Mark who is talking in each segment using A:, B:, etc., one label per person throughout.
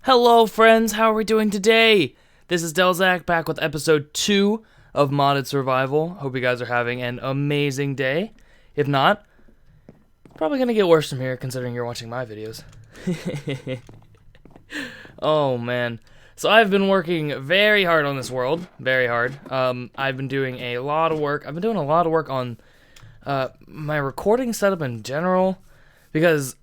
A: Hello friends, how are we doing today? This is Delzak back with episode 2 of Modded Survival. Hope you guys are having an amazing day. If not, probably gonna get worse from here considering you're watching my videos. Oh man. So I've been working very hard on this world, very hard. I've been doing a lot of work. I've been doing a lot of work on my recording setup in general because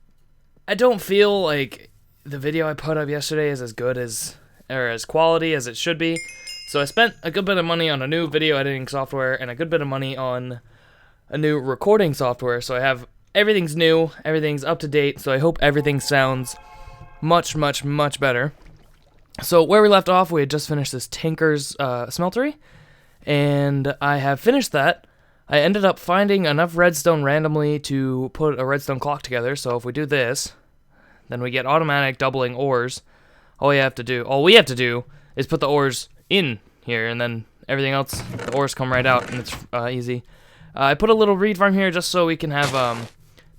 A: I don't feel like the video I put up yesterday is as good as, or as quality as it should be. So I spent a good bit of money on a new video editing software and a good bit of money on a new recording software. So I have, everything's new, everything's up to date, so I hope everything sounds much better. So where we left off, we had just finished this Tinker's smeltery, and I have finished that. I ended up finding enough redstone randomly to put a redstone clock together, so if we do this, then we get automatic doubling ores. All we have to do is put the ores in here, and then everything else, the ores come right out, and it's easy. I put a little reed farm here just so we can have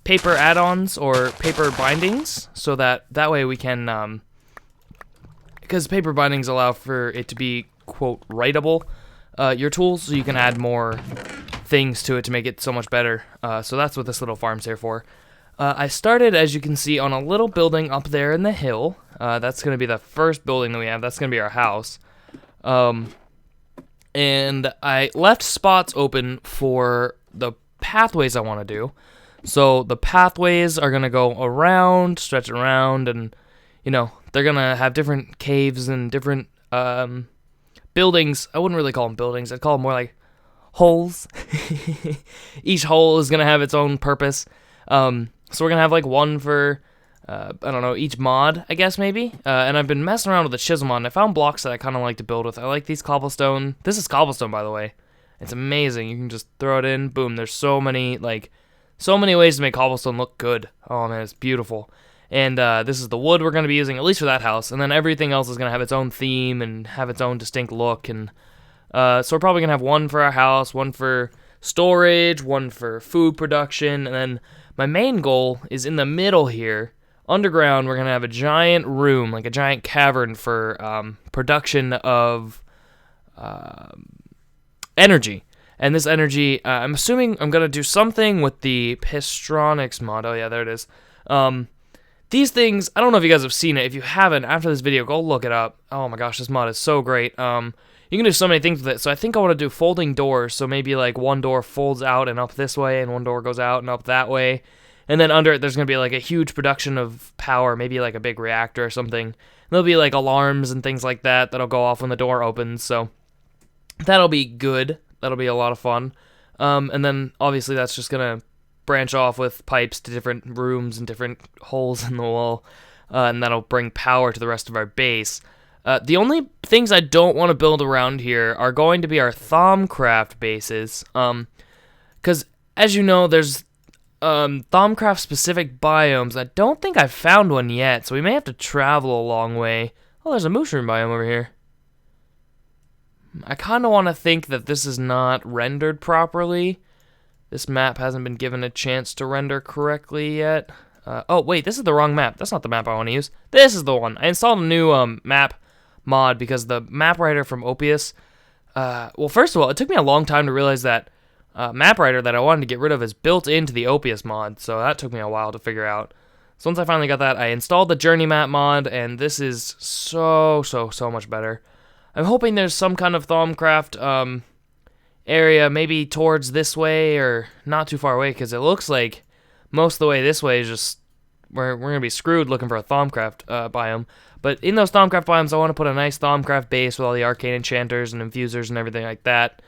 A: paper add-ons or paper bindings, so that way we can, because paper bindings allow for it to be, quote, writable, your tools, so you can add more things to it to make it so much better. So that's what this little farm's here for. I started, as you can see, on a little building up there in the hill. That's going to be the first building that we have. That's going to be our house. And I left spots open for the pathways I want to do. So the pathways are going to go around, stretch around, and, you know, they're going to have different caves and different buildings. I wouldn't really call them buildings. I'd call them more like holes. Each hole is going to have its own purpose. So we're going to have, like, one for, I don't know, each mod, I guess, maybe. And I've been messing around with the chisel mod, and I found blocks that I kind of like to build with. I like these cobblestone. This is cobblestone, by the way. It's amazing. You can just throw it in. Boom. There's so many ways to make cobblestone look good. Oh, man, it's beautiful. And this is the wood we're going to be using, at least for that house. And then everything else is going to have its own theme and have its own distinct look. And so we're probably going to have one for our house, one for storage, one for food production, and then my main goal is in the middle here. Underground, we're going to have a giant room, like a giant cavern for production of energy. And this energy, I'm assuming I'm going to do something with the Pistronics mod. Oh, yeah, there it is. These things, I don't know if you guys have seen it. If you haven't, after this video, go look it up. Oh, my gosh, this mod is so great. You can do so many things with it. So I think I want to do folding doors. So maybe like one door folds out and up this way, and one door goes out and up that way. And then under it, there's going to be like a huge production of power, maybe like a big reactor or something. And there'll be like alarms and things like that that'll go off when the door opens. So that'll be good. That'll be a lot of fun. And then obviously that's just going to branch off with pipes to different rooms and different holes in the wall. And that'll bring power to the rest of our base. The only things I don't want to build around here are going to be our Thaumcraft bases. Because, as you know, there's Thaumcraft specific biomes. I don't think I've found one yet, so we may have to travel a long way. Oh, there's a mushroom biome over here. I kind of want to think that this is not rendered properly. This map hasn't been given a chance to render correctly yet. Oh, wait, this is the wrong map. That's not the map I want to use. This is the one. I installed a new map mod because the map writer from Opius, well, first of all, it took me a long time to realize that map writer that I wanted to get rid of is built into the Opius mod, so that took me a while to figure out. So once I finally got that, I installed the journey map mod, and this is so much better. I'm hoping there's some kind of Thaumcraft area, maybe towards this way or not too far away, because it looks like most of the way this way is just we're gonna be screwed looking for a Thaumcraft biome. But in those Thaumcraft biomes, I want to put a nice Thaumcraft base with all the arcane enchanters and infusers and everything like that.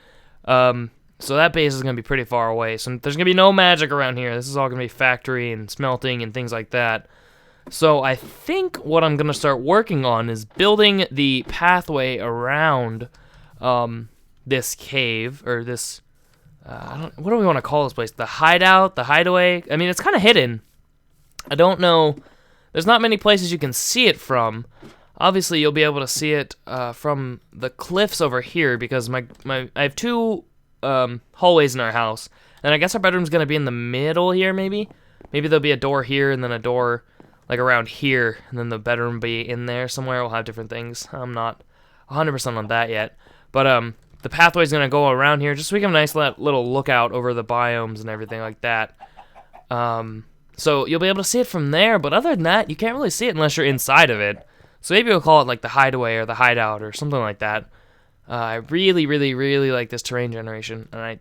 A: So that base is going to be pretty far away. So there's going to be no magic around here. This is all going to be factory and smelting and things like that. So I think what I'm going to start working on is building the pathway around this cave, or this, what do we want to call this place? The hideout, the hideaway? I mean, it's kind of hidden. I don't know. There's not many places you can see it from. Obviously, you'll be able to see it from the cliffs over here because I have two hallways in our house, and I guess our bedroom's gonna be in the middle here. Maybe there'll be a door here and then a door like around here, and then the bedroom be in there somewhere. We'll have different things. I'm not 100% on that yet, but the pathway's gonna go around here just so we can have a nice little lookout over the biomes and everything like that. So you'll be able to see it from there, but other than that, you can't really see it unless you're inside of it. So maybe we'll call it like the hideaway or the hideout or something like that. I really, really, really like this terrain generation, and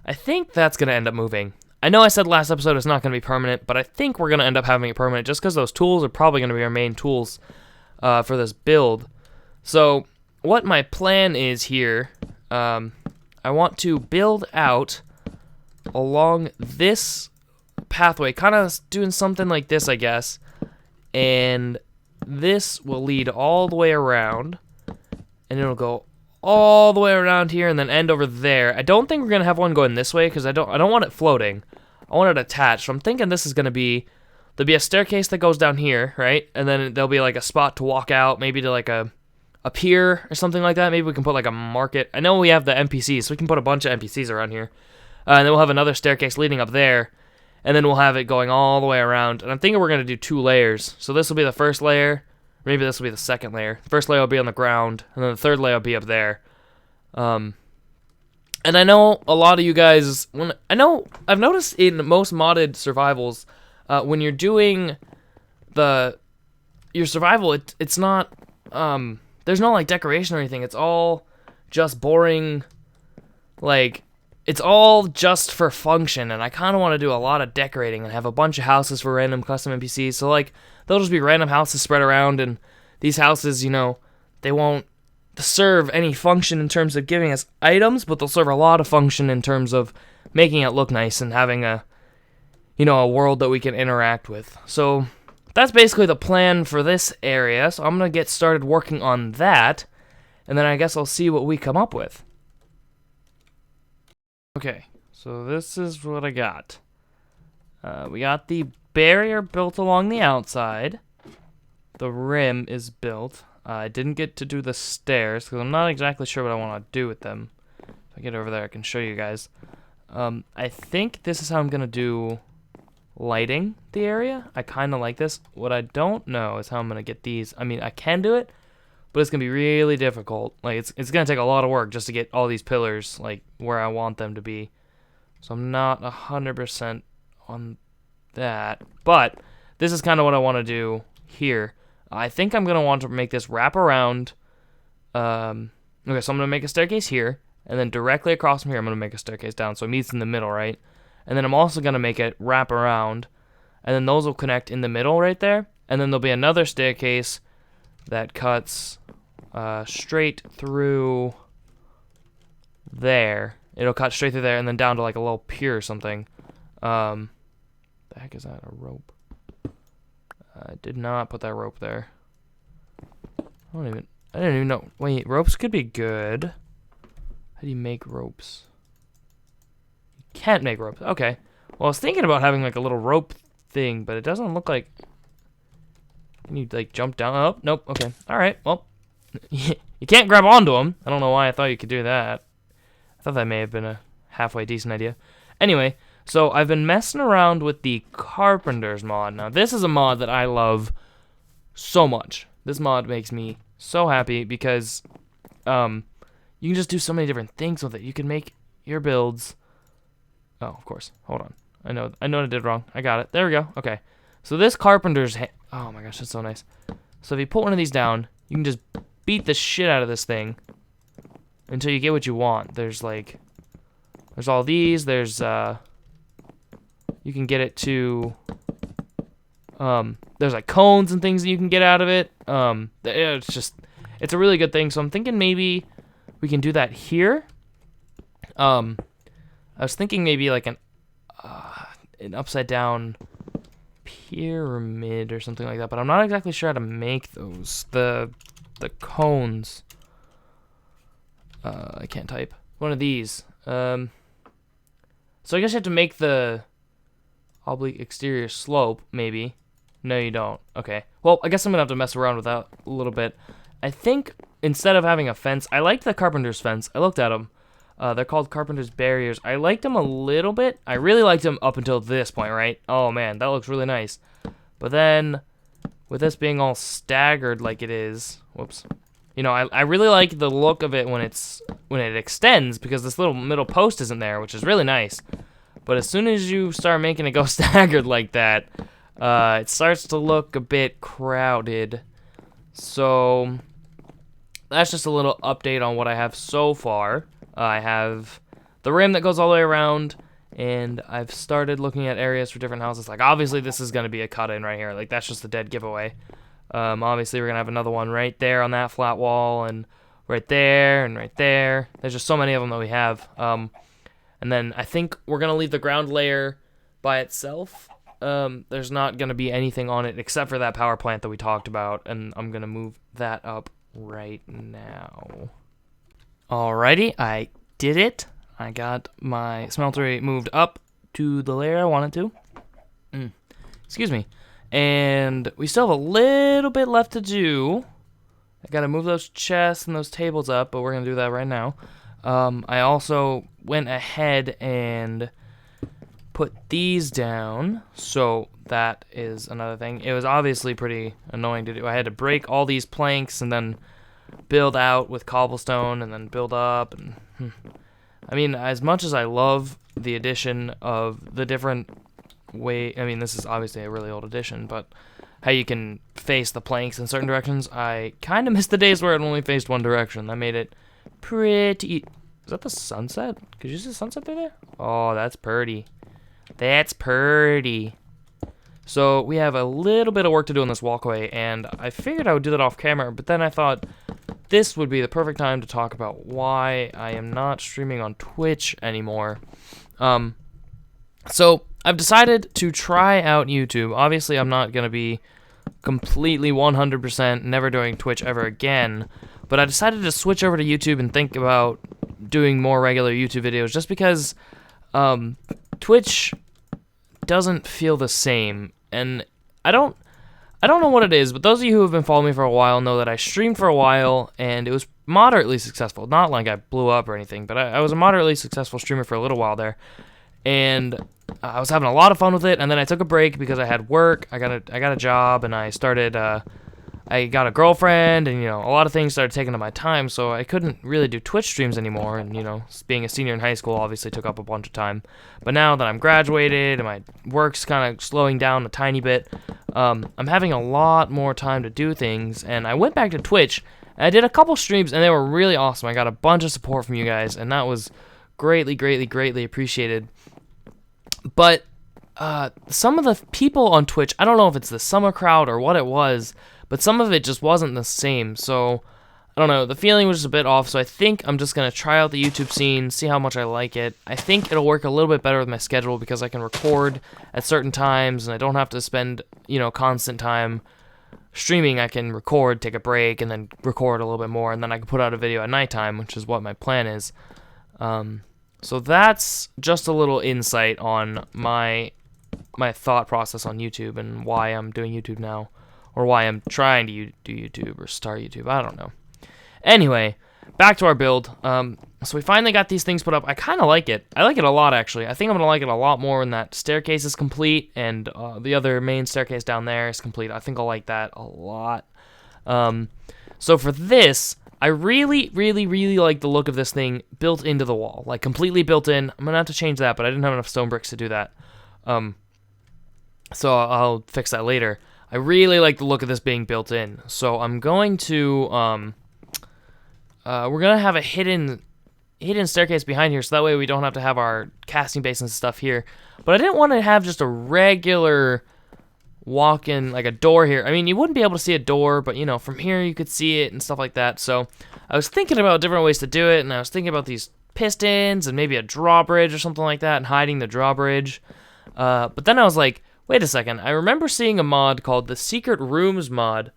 A: I think that's gonna end up moving. I know I said last episode it's not gonna be permanent, but I think we're gonna end up having it permanent just because those tools are probably gonna be our main tools for this build. So what my plan is here, I want to build out along this pathway, kind of doing something like this, I guess, and this will lead all the way around, and it'll go all the way around here and then end over there. I don't think we're gonna have one going this way because I don't want it floating. I want it attached. So I'm thinking this is gonna be, there'll be a staircase that goes down here, right? And then there'll be like a spot to walk out, maybe to like a pier or something like that. Maybe we can put like a market. I know we have the NPCs, so we can put a bunch of NPCs around here. And then we'll have another staircase leading up there, and then we'll have it going all the way around. And I'm thinking we're gonna do 2 layers. So this will be the first layer. Maybe this will be the second layer. The first layer will be on the ground, and then the third layer will be up there. And I know a lot of you guys, I've noticed in most modded survivals, when you're doing your survival, it's not, there's no like decoration or anything. It's all just boring, like, it's all just for function, and I kind of want to do a lot of decorating and have a bunch of houses for random custom NPCs. So like, they'll just be random houses spread around, and these houses, you know, they won't serve any function in terms of giving us items, but they'll serve a lot of function in terms of making it look nice and having a, you know, a world that we can interact with. So that's basically the plan for this area. So I'm going to get started working on that, and then I guess I'll see what we come up with. Okay, so this is what I got. We got the barrier built along the outside. The rim is built. I didn't get to do the stairs because I'm not exactly sure what I want to do with them. If I get over there, I can show you guys. I think this is how I'm going to do lighting the area. I kind of like this. What I don't know is how I'm going to get these. I mean, I can do it, but it's going to be really difficult. Like, it's going to take a lot of work just to get all these pillars, like, where I want them to be. So I'm not 100% on that. But this is kind of what I want to do here. I think I'm going to want to make this wrap around. Okay, so I'm going to make a staircase here. And then directly across from here, I'm going to make a staircase down. So it meets in the middle, right? And then I'm also going to make it wrap around. And then those will connect in the middle right there. And then there'll be another staircase that cuts straight through there. It'll cut straight through there and then down to like a little pier or something. The heck is that? A rope? I did not put that rope there. I didn't even know. Wait, ropes could be good. How do you make ropes? You can't make ropes. Okay. Well, I was thinking about having like a little rope thing, but it doesn't look like. Can you like jump down? Oh, nope. Okay. All right. Well, you can't grab onto them. I don't know why I thought you could do that. I thought that may have been a halfway decent idea. Anyway, so I've been messing around with the Carpenter's mod. Now, this is a mod that I love so much. This mod makes me so happy because you can just do so many different things with it. You can make your builds. Oh, of course. Hold on. I know what I did wrong. I got it. There we go. Okay. So this Carpenter's... oh my gosh, that's so nice. So if you put one of these down, you can just beat the shit out of this thing until you get what you want. There's like... there's all these. There's... you can get it to... there's like cones and things that you can get out of it. It's just... it's a really good thing. So I'm thinking maybe we can do that here. I was thinking maybe like an upside down pyramid or something like that, but I'm not exactly sure how to make those. The cones. I can't type. One of these. So I guess you have to make the oblique exterior slope, maybe. No, you don't. Okay. Well, I guess I'm gonna have to mess around with that a little bit. I think instead of having a fence, I liked the Carpenter's fence. I looked at them. They're called Carpenter's barriers. I liked them a little bit. I really liked them up until this point, right? Oh man, that looks really nice. But then, with this being all staggered like it is, whoops. You know, I really like the look of it when it extends, because this little middle post isn't there, which is really nice. But as soon as you start making it go staggered like that, it starts to look a bit crowded. So that's just a little update on what I have so far. I have the rim that goes all the way around, and I've started looking at areas for different houses. Like, obviously, this is going to be a cut-in right here. Like, that's just a dead giveaway. Obviously, we're going to have another one right there on that flat wall, and right there, and right there. There's just so many of them that we have. And then I think we're going to leave the ground layer by itself. There's not going to be anything on it except for that power plant that we talked about, and I'm going to move that up right now. Alrighty, I did it. I got my smeltery moved up to the layer I wanted to. Excuse me. And we still have a little bit left to do. I got to move those chests and those tables up, but we're going to do that right now. I also went ahead and put these down, so that is another thing. It was obviously pretty annoying to do. I had to break all these planks and then build out with cobblestone and then build up. And I mean, as much as I love the addition of the different way, I mean, this is obviously a really old edition, but how you can face the planks in certain directions, I kind of miss the days where it only faced one direction. That made it pretty... Is that the sunset? Could you see the sunset there? Oh, that's pretty. That's pretty. So we have a little bit of work to do on this walkway, and I figured I would do that off camera, but then I thought this would be the perfect time to talk about why I am not streaming on Twitch anymore. So I've decided to try out YouTube. Obviously, I'm not going to be completely 100% never doing Twitch ever again, but I decided to switch over to YouTube and think about doing more regular YouTube videos, just because Twitch doesn't feel the same, and I don't know what it is, but those of you who have been following me for a while know that I streamed for a while, and it was moderately successful. Not like I blew up or anything, but I was a moderately successful streamer for a little while there, and I was having a lot of fun with it. And then I took a break because I had work. I got a job, and I started. I got a girlfriend, and, you know, a lot of things started taking up my time, so I couldn't really do Twitch streams anymore, and, you know, being a senior in high school obviously took up a bunch of time. But now that I'm graduated, and my work's kind of slowing down a tiny bit, I'm having a lot more time to do things, and I went back to Twitch, and I did a couple streams, and they were really awesome. I got a bunch of support from you guys, and that was greatly, greatly, greatly appreciated. But some of the people on Twitch, I don't know if it's the summer crowd or what it was, but some of it just wasn't the same, so I don't know, the feeling was just a bit off, so I think I'm just going to try out the YouTube scene, see how much I like it. I think it'll work a little bit better with my schedule because I can record at certain times, and I don't have to spend, you know, constant time streaming. I can record, take a break, and then record a little bit more, and then I can put out a video at nighttime, which is what my plan is. So that's just a little insight on my thought process on YouTube and why I'm doing YouTube now. Or why I'm trying to do YouTube or start YouTube. I don't know. Anyway, back to our build. So we finally got these things put up. I kind of like it. I like it a lot, actually. I think I'm going to like it a lot more when that staircase is complete and the other main staircase down there is complete. I think I'll like that a lot. So for this, I really, really, really like the look of this thing built into the wall. Like, completely built in. I'm going to have to change that, but I didn't have enough stone bricks to do that. So I'll fix that later. I really like the look of this being built in, so I'm going to, we're going to have a hidden staircase behind here, so that way we don't have to have our casting basins and stuff here, but I didn't want to have just a regular walk-in, like a door here. I mean, you wouldn't be able to see a door, but, you know, from here you could see it and stuff like that, so I was thinking about different ways to do it, and I was thinking about these pistons and maybe a drawbridge or something like that, and hiding the drawbridge, but then I was like, wait a second, I remember seeing a mod called the Secret Rooms mod,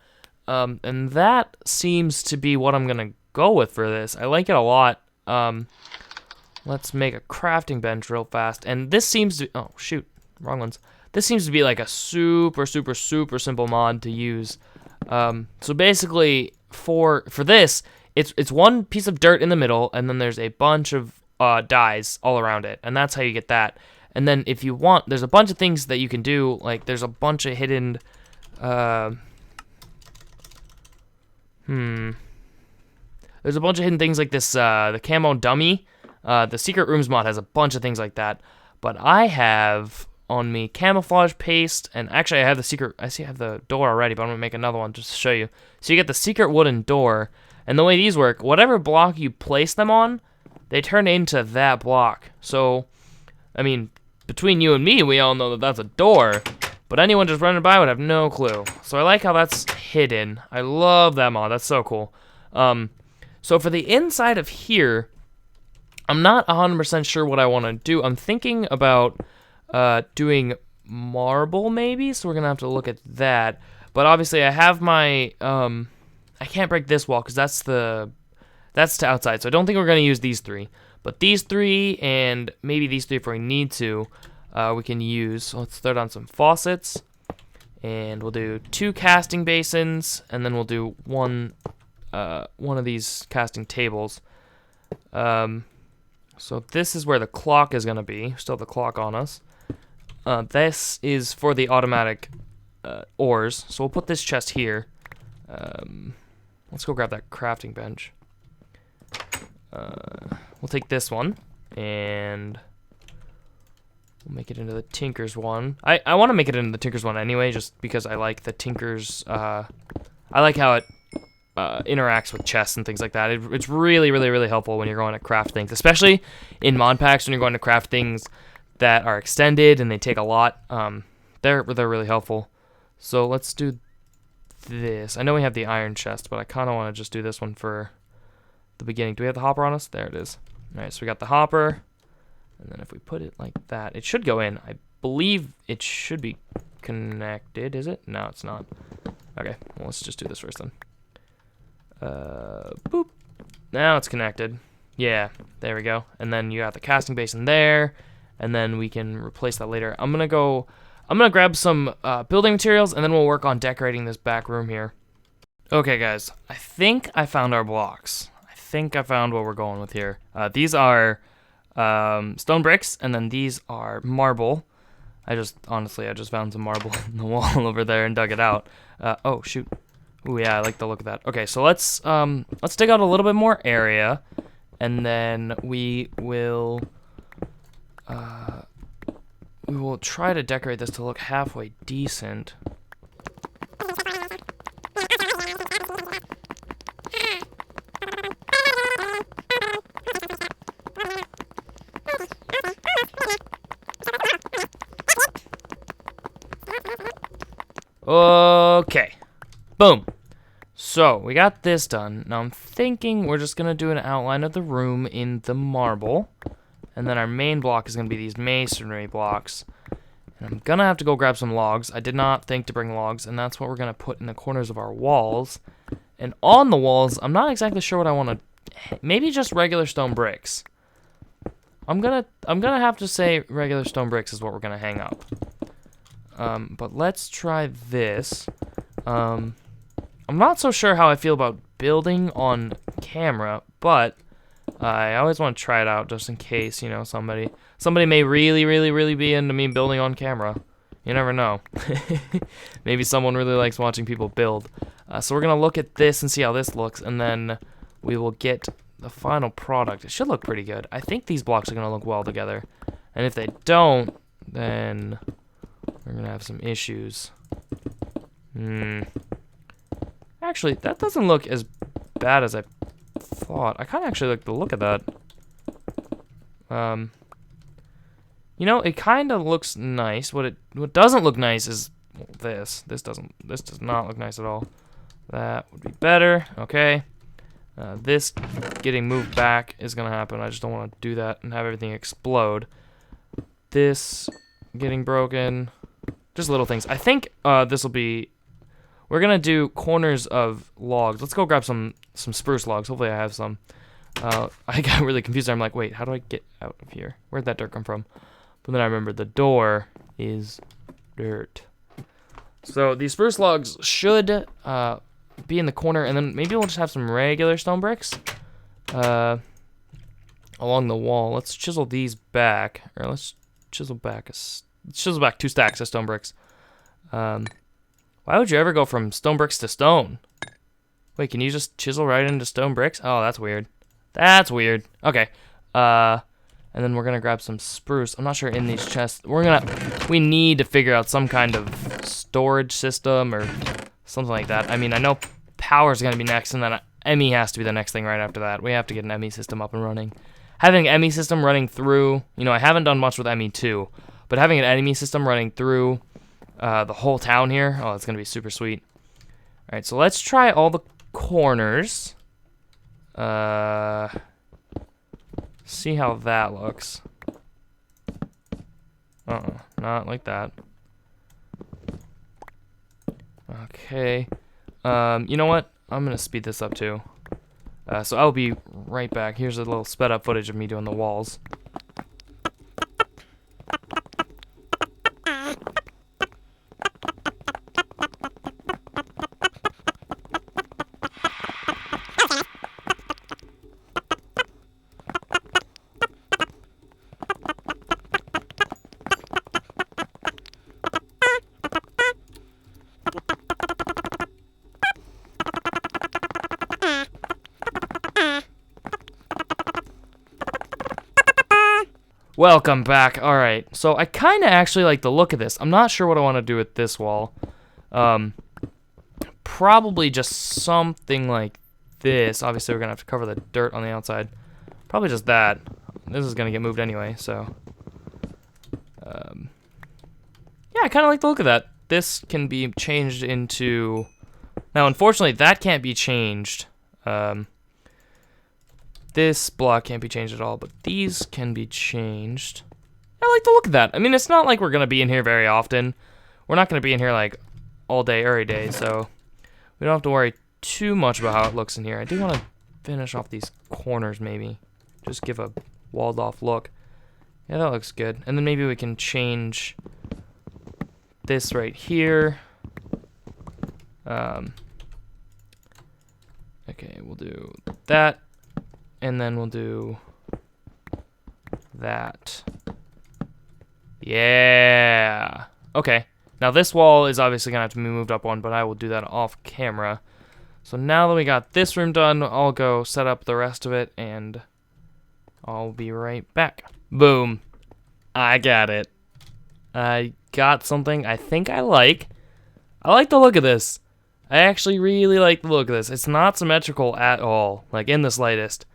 A: and that seems to be what I'm going to go with for this. I like it a lot. Let's make a crafting bench real fast, and this seems to, oh shoot, wrong ones. This seems to be like a super, super, super simple mod to use. So basically, for this, it's one piece of dirt in the middle, and then there's a bunch of dyes all around it, and that's how you get that. And then if you want, there's a bunch of things that you can do, like there's a bunch of hidden There's a bunch of hidden things like this, the camo dummy. The secret rooms mod has a bunch of things like that. But I have on me camouflage paste, and actually I have the secret, I have the door already, but I'm gonna make another one just to show you. So you get the secret wooden door, and the way these work, whatever block you place them on, they turn into that block. So, I mean, between you and me, we all know that that's a door, but anyone just running by would have no clue. So I like how that's hidden. I love that mod, that's so cool. So for the inside of here, I'm not 100% sure what I want to do. I'm thinking about doing marble maybe, so we're going to have to look at that. But obviously I have my, I can't break this wall because that's to outside, so I don't think we're going to use these three. But these three and maybe these three if we need to, we can use. So let's throw down some faucets, and we'll do 2 casting basins, and then we'll do one of these casting tables. So this is where the clock is going to be. Still have the clock on us. This is for the automatic ores. So we'll put this chest here. Let's go grab that crafting bench. We'll take this one, and we'll make it into the Tinker's one. I want to make it into the Tinker's one anyway, just because I like the Tinker's, I like how it interacts with chests and things like that. It's really, really, really helpful when you're going to craft things, especially in mod packs when you're going to craft things that are extended and they take a lot. They're really helpful. So let's do this. I know we have the iron chest, but I kind of want to just do this one for the beginning. Do we have the hopper on us? There it is. All right, so we got the hopper, and then if we put it like that, it should go in. I believe it should be connected. Is it? No, it's not. Okay, well, let's just do this first then. Boop. Now it's connected. Yeah, there we go. And then you got the casting basin there, and then we can replace that later. I'm gonna grab some building materials, and then we'll work on decorating this back room here. Okay, guys, I think I found our blocks. I think I found what we're going with here. These are stone bricks, and then these are marble. I just found some marble in the wall over there and dug it out. Oh shoot. Ooh, yeah, I like the look of that. Okay, so let's dig out a little bit more area, and then we will try to decorate this to look halfway decent. Okay. Boom. So, we got this done. Now I'm thinking we're just going to do an outline of the room in the marble. And then our main block is going to be these masonry blocks. And I'm going to have to go grab some logs. I did not think to bring logs, and that's what we're going to put in the corners of our walls. And on the walls, I'm not exactly sure what I want to... Maybe just regular stone bricks. I'm gonna have to say regular stone bricks is what we're going to hang up. But let's try this. I'm not so sure how I feel about building on camera, but I always want to try it out just in case, you know, somebody may really be into me building on camera. You never know. Maybe someone really likes watching people build. So we're going to look at this and see how this looks, and then we will get the final product. It should look pretty good. I think these blocks are going to look well together. And if they don't, then we're going to have some issues. Actually, that doesn't look as bad as I thought. I kind of actually like the look of that. You know, it kind of looks nice. What doesn't look nice is this. This does not look nice at all. That would be better. Okay. This getting moved back is gonna happen. I just don't want to do that and have everything explode. This getting broken. Just little things. I think this will be. We're gonna do corners of logs. Let's go grab some spruce logs. Hopefully I have some. I got really confused. I'm like, wait, how do I get out of here? Where'd that dirt come from? But then I remembered the door is dirt. So these spruce logs should be in the corner, and then maybe we'll just have some regular stone bricks along the wall. Let's chisel these back, or let's chisel back 2 stacks of stone bricks. Why would you ever go from stone bricks to stone? Wait, can you just chisel right into stone bricks? Oh, that's weird. That's weird. Okay. And then we're gonna grab some spruce. I'm not sure in these chests. We need to figure out some kind of storage system or something like that. I mean, I know power's gonna be next, and then ME has to be the next thing right after that. We have to get an ME system up and running. Having an ME system running through, you know, I haven't done much with ME2, but having an ME system running through the whole town here, oh, it's gonna be super sweet. All right, so let's try all the corners. See how that looks. Not like that. Okay. You know what? I'm gonna speed this up too. So I'll be right back. Here's a little sped up footage of me doing the walls. Welcome back. Alright, so I kind of actually like the look of this. I'm not sure what I want to do with this wall. Probably just something like this. Obviously, we're going to have to cover the dirt on the outside. Probably just that. This is going to get moved anyway, so... yeah, I kind of like the look of that. This can be changed into... Now, unfortunately, that can't be changed. This block can't be changed at all, but these can be changed. I like the look of that. I mean, it's not like we're going to be in here very often. We're not going to be in here, like, all day, every day, so we don't have to worry too much about how it looks in here. I do want to finish off these corners, maybe. Just give a walled-off look. Yeah, that looks good. And then maybe we can change this right here. Okay, we'll do that. And then we'll do that. Yeah. Okay. Now this wall is obviously going to have to be moved up one, but I will do that off camera. So now that we got this room done, I'll go set up the rest of it, and I'll be right back. Boom. I got it. I got something I think I like. I like the look of this. I actually really like the look of this. It's not symmetrical at all, like in the slightest.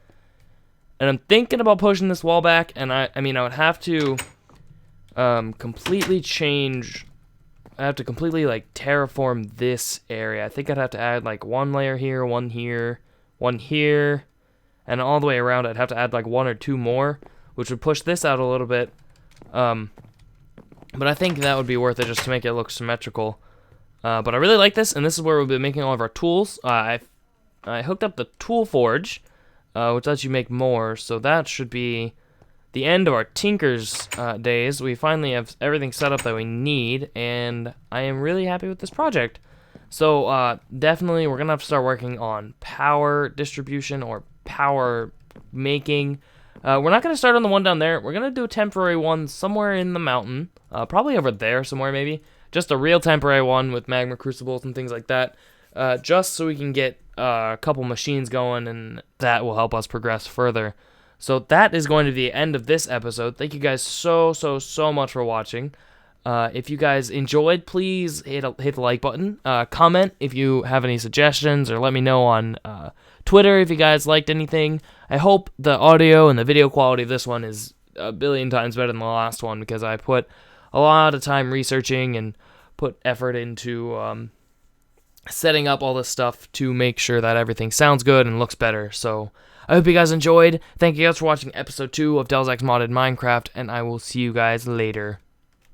A: And I'm thinking about pushing this wall back, and I mean, I would have to completely change. I have to completely like terraform this area. I think I'd have to add like one layer here, one here, one here, and all the way around. I'd have to add like one or two more, which would push this out a little bit. But I think that would be worth it just to make it look symmetrical. But I really like this, and this is where we'll be making all of our tools. I hooked up the tool forge. Which lets you make more, so that should be the end of our Tinker's days. We finally have everything set up that we need, and I am really happy with this project. So definitely we're going to have to start working on power distribution or power making. We're not going to start on the one down there. We're going to do a temporary one somewhere in the mountain, probably over there somewhere maybe. Just a real temporary one with magma crucibles and things like that, just so we can get a couple machines going, and that will help us progress further. So that is going to be the end of this episode. Thank you guys so much for watching. If you guys enjoyed, please hit the like button. Comment if you have any suggestions, or let me know on Twitter if you guys liked anything. I hope the audio and the video quality of this one is a billion times better than the last one, because I put a lot of time researching and put effort into setting up all this stuff to make sure that everything sounds good and looks better. So I hope you guys enjoyed. Thank you guys for watching episode 2 of Delzak's Modded Minecraft, and I will see you guys later.